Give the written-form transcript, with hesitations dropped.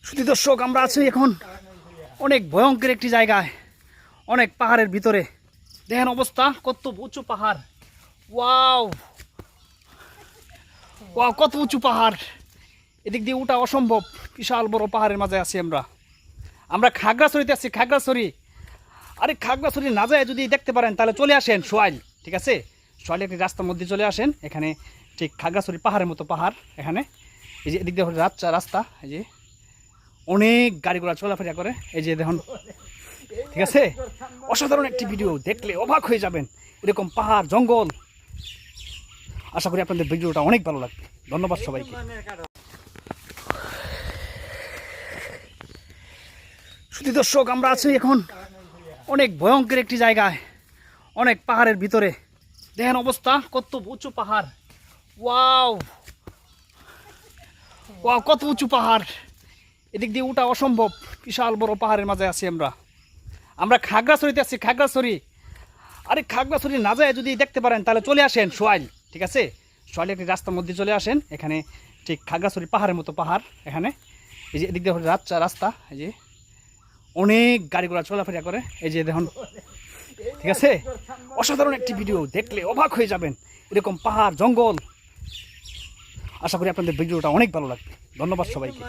শুধু দর্শক, আমরা আছি এখন অনেক ভয়ঙ্কর একটি জায়গায়, অনেক পাহাড়ের ভিতরে। দেখেন অবস্থা, কত উঁচু পাহাড়। ওয়াও ওয়াও, কত উঁচু পাহাড়। এদিক দিয়ে উঠা অসম্ভব, বিশাল বড় পাহাড়ের মাঝে আছি আমরা খাগড়াছড়িতে আছি, খাগড়াছড়ি। আরে খাগড়াছড়ি না যায় যদি দেখতে পারেন তাহলে চলে আসেন সোয়াইল, ঠিক আছে? সোয়াইল একটি রাস্তার মধ্যে চলে আসেন, এখানে ঠিক খাগড়াছড়ি পাহাড়ের মতো পাহাড়। এখানে এই যে এদিক দিয়ে রাস্তা, এই যে অনেক গাড়ি ঘোড়া চলাফেরা করে, এই যে দেখুন, ঠিক আছে? অসাধারণ একটি ভিডিও, দেখলে অবাক হয়ে যাবেন। এরকম পাহাড় জঙ্গল, আশা করি আপনাদের ভিডিওটা অনেক ভালো লাগবে। ধন্যবাদ সবাইকে। শুধু দর্শক, আমরা আছি এখন অনেক ভয়ঙ্কর একটি জায়গায়, অনেক পাহাড়ের ভিতরে। দেখেন অবস্থা, কত উঁচু পাহাড়। ওয়াও ওয়াও, কত উঁচু পাহাড়। এদিক দিয়ে উঠা অসম্ভব, বিশাল বড় পাহাড়ের মাঝে আছি আমরা খাগড়াছড়িতে আছি, খাগড়াছড়ি। আরে খাগড়াছড়ি না যায় যদি দেখতে পারেন তাহলে চলে আসেন সোয়াইল, ঠিক আছে? সোয়াইল একটি রাস্তার মধ্যে চলে আসেন, এখানে ঠিক খাগড়াছড়ি পাহাড়ের মতো পাহাড়। এখানে এই যে এদিক দিয়ে রাস্তা, এই যে অনেক গাড়ি ঘোড়া চলাফেরা করে, এই যে দেখুন, ঠিক আছে? অসাধারণ একটি ভিডিও, দেখলে অবাক হয়ে যাবেন। এরকম পাহাড় জঙ্গল, আশা করি আপনাদের ভিডিওটা অনেক ভালো লাগবে। ধন্যবাদ সবাইকে।